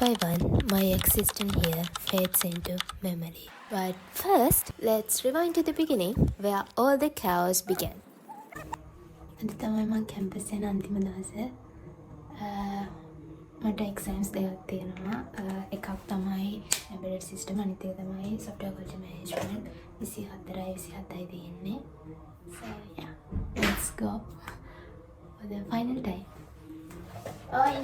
by one, my existence here fades into memory. But first, let's rewind to the beginning where all the chaos began. අද තමයි මම campus යන අන්තිම දවස. මට එක්සෑම්ස් දෙකක් තියෙනවා. එකක් තමයි embedded system, අනිත් එක තමයි software quality management. 24යි තියෙන්නේ. So yeah, let's go for the final time. Oi.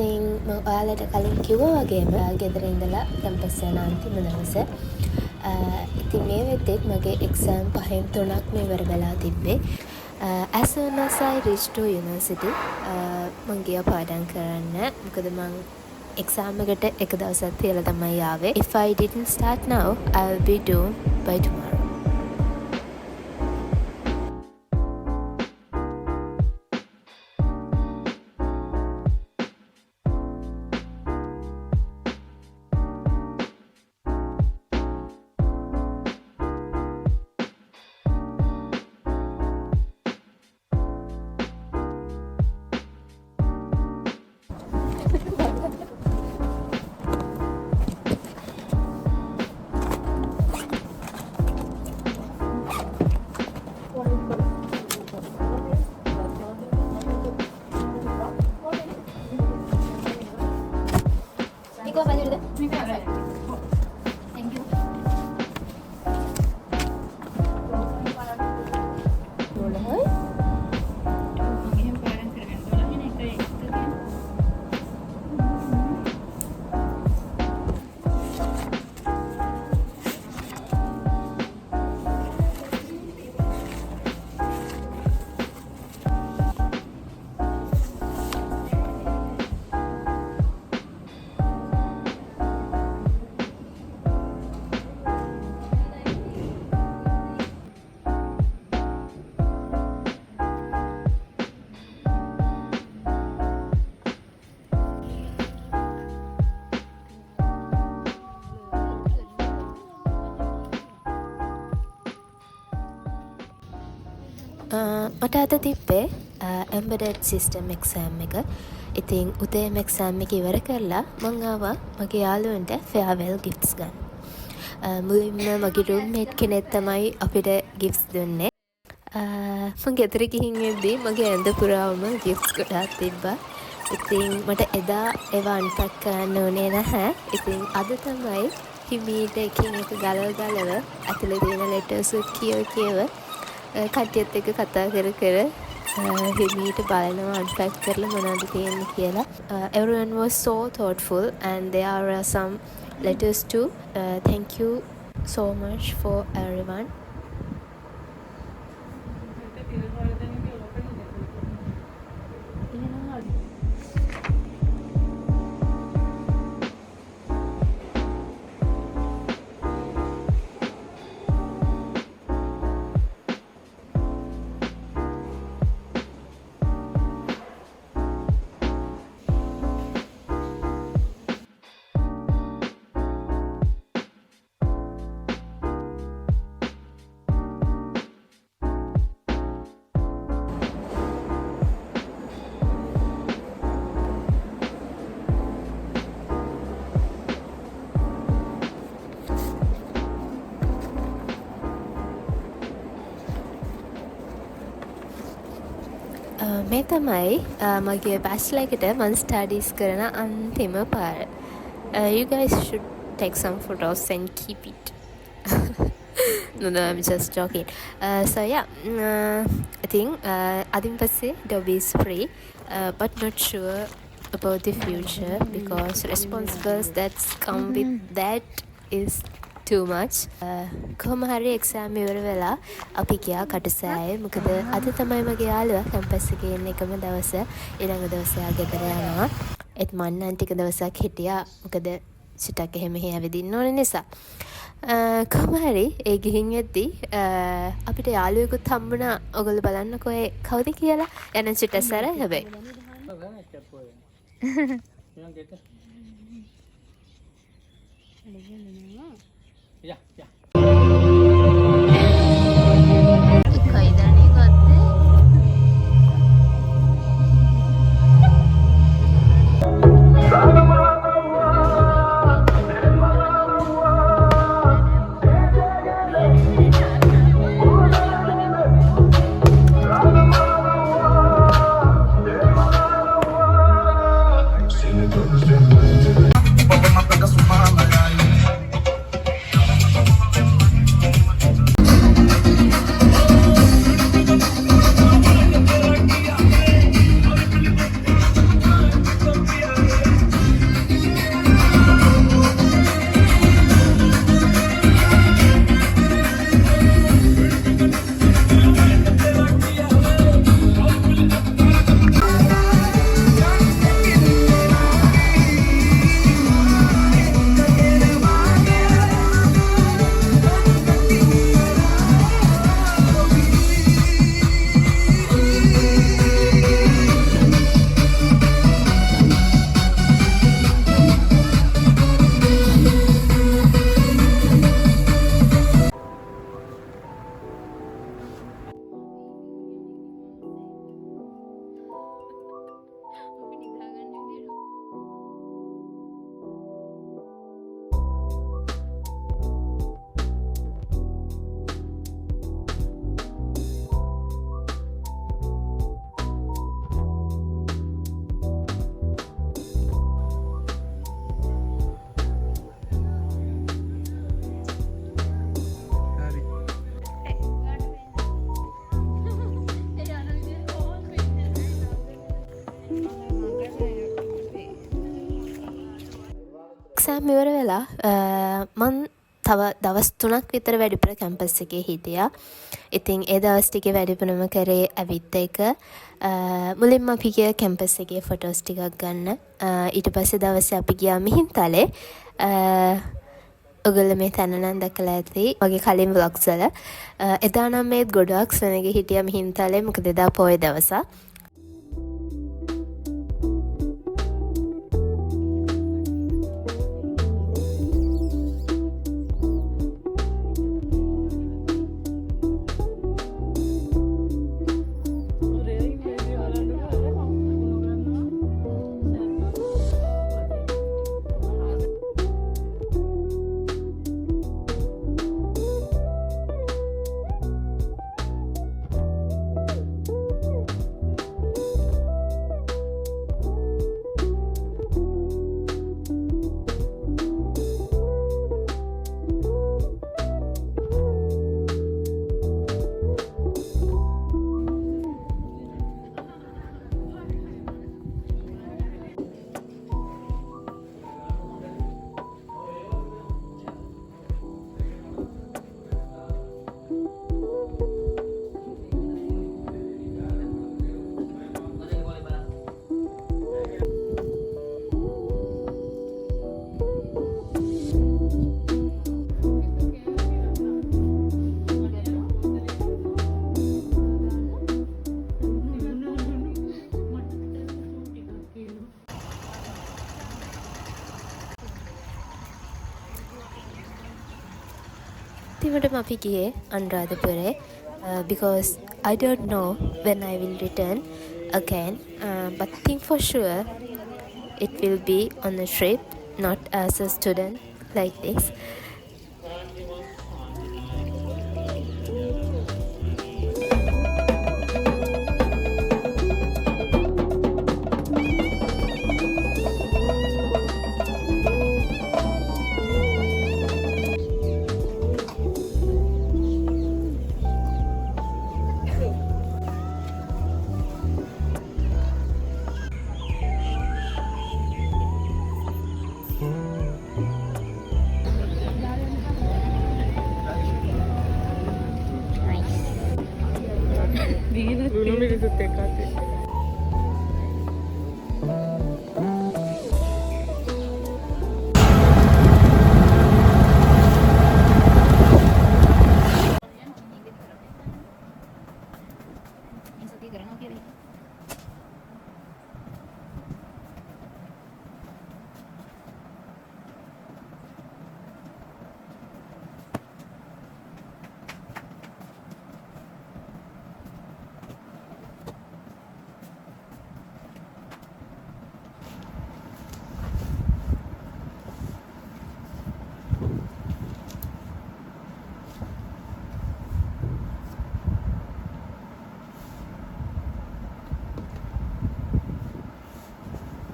ඉතින් මම ඔයාලට කලින් කිව්වා වගේම ගෙදර ඉඳලා කැම්පස් යන අන්තිම දවස. ඉතින් මේ වෙද්දිත් මගේ එක්සෑම් 5න් 3ක් මේ ඉවර වෙලා තිබ්බේ. As soon as I reached to university, මම ගියා පාඩම් කරන්න. මොකද මම එක්සෑම් එකට එක දවසක් තියලා තමයි ආවේ. If I didn't start now, I'll be doomed by tomorrow. Nico, baju dulu. Thank you. Boleh. මට අද තිබ්බේ embedded system exam එක. ඉතින් උදේම exam එක ඉවර කරලා මං ආවා මගේ යාළුවන්ට farewell gifts ගන්න. මුලින්ම මගේ roommate කෙනෙක් තමයි අපිට gifts දුන්නේ. මං ගෙදර ගිහින් එද්දී මගේ ඇඳ පුරාවම gifts ගොඩාක් තිබ්බා. ඉතින් මට එදා ඒවා unpack කරන්න උනේ නැහැ. ඉතින් අද තමයි හිමීට එකින් එක ගලව ඇතුලේ තියෙන letters කියව කට්ටියත් එක්ක කතා කර හිමීට බලනවා unpack කරලා මොනවද තියෙන්නේ කියලා. Everyone was so thoughtful and there are some letters too. Thank you so much for everyone. මේ තමයි මගේ බැචලර් එකට මම ස්ටඩීස් කරන අන්තිම පාර. You guys should take some photos and keep it. No, I'm just joking. So yeah, I think අදින් පස්සේ Dobby is free, but not sure about the future because responsibilities that come with that is too much. කොහොම හරි exam ඉවර වෙලා අපි ගියා කටුසෑයේ. මොකද අද තමයි මගේ යාළුවා කැම්පස් එකේ ඉන්න එකම දවස. ඊළඟ දවසේ ආ ගෙදර යනවා. ඒත් මම නම් ටික දවසක් හිටියා. මොකද සිතක් එහෙම හැවිදින්න ඕන නිසා. කොහොම හරි ඒ ගිහින් යද්දී අපිට යාළුවෙකුත් හම්බුණා. ඔයගොල්ලෝ බලන්නකෝ ඒ කවුද කියලා. යන චිටසර හැබැයි කයිදනේ ගත්තේ එක්සෑම් ඉවර වෙලා මං තව දවස් 3ක් විතර වැඩිපුර කැම්පස් එකේ හිටියා. ඉතින් ඒ දවස් ටිකේ වැඩිපුරම කරේ ඇවිත් එක. මුලින්ම අපි ගියා කැම්පස් එකේ ෆොටෝස් ටිකක් ගන්න. ඊට පස්සේ දවසේ අපි ගියා මිහින්තලේ. ඔයගොල්ලෝ මේ තැන නම් දැකලා ඇති. මගේ කලින් vlogs වල. එදා නම් මේ ගොඩක් සෙනගේ හිටියා මිහින්තලේ. මොකද එදා පොය දවසක්. අන්තිමටම අපි ගියේ අනුරාධපුරේ because I don't know when I will return again, but think for sure it will be on a trip, not as a student like this.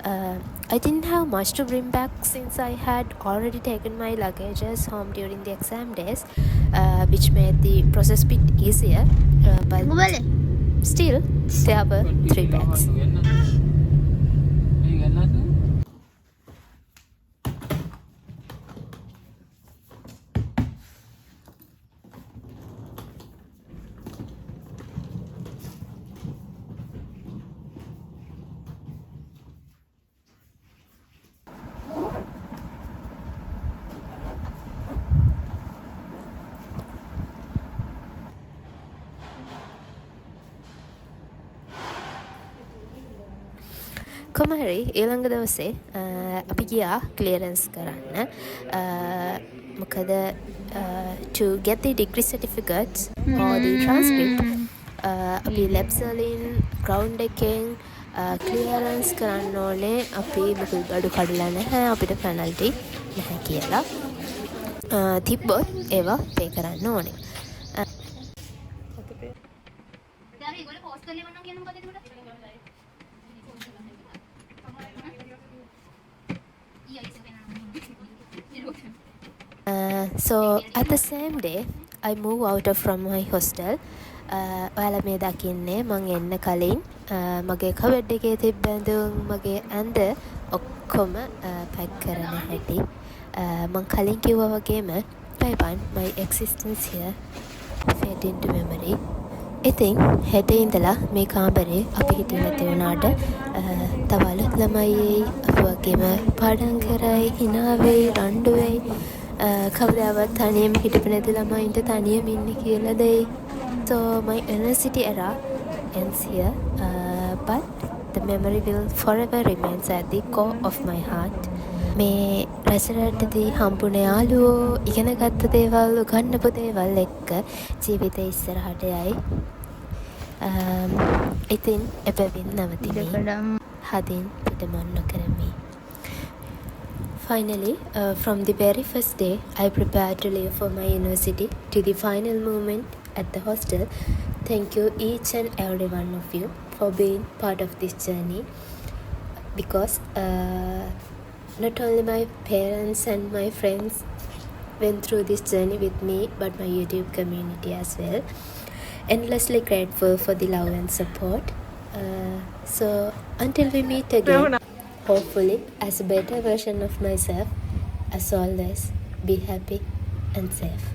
I didn't have much to bring back since I had already taken my luggages home during the exam days, which made the process a bit easier. But still, there were 3 bags. කොමහරි ඊළඟ දවසේ අපි ගියා clearance කරන්න. මොකද to get the degree certificates or the transcript අපි labs වලින් ground එකෙන් clearance කරන්න ඕනේ. අපි මුකුල් බඩු කඩලා නැහැ, අපිට penalty නැහැ කියලා. තිබ්බොත් ඒවා pay කරන්න ඕනේ. So at the same day I moved out from my hostel. ඔයාලා මේ දකින්නේ මං එන්න කලින් මගේ කබඩ් එකේ තිබ්බ ඇඳුම් මගේ ඇඳ ඔක්කොම පැක් කරන හැටි. මං කලින් කිව්වා වගේම Taiwan my existence here fade into memory. ඉතින් හෙට ඉඳලා මේ කාමරේ අපි හිටියේ නැති වුණාට තව අලුත් ළමයි අපි වගේම පාඩම් කරයි hina වෙයි රණ්ඩු වෙයි. කවදාවත් තනියම හිටපු නැති ළමයින්ට තනියම ඉන්න කියලා දෙයි. So my university era ends here, but the memory will forever remains at the core of my heart. මේ රැසරටදී හම්බුනේ යාළුවෝ ඉගෙන ගත්ත දේවල් උගන්නපු දේවල් එක්ක ජීවිතේ ඉස්සරහට යයි. ඉතින් එබැවින් නවතිමි. හදින් පිටමන් නොකරමි. Finally, from the very first day, I prepared to leave for my university to the final moment at the hostel. Thank you each and every one of you for being part of this journey, because not only my parents and my friends went through this journey with me, but my YouTube community as well. Endlessly grateful for the love and support. So until we meet again, hopefully as a better version of myself, as always, be happy and safe.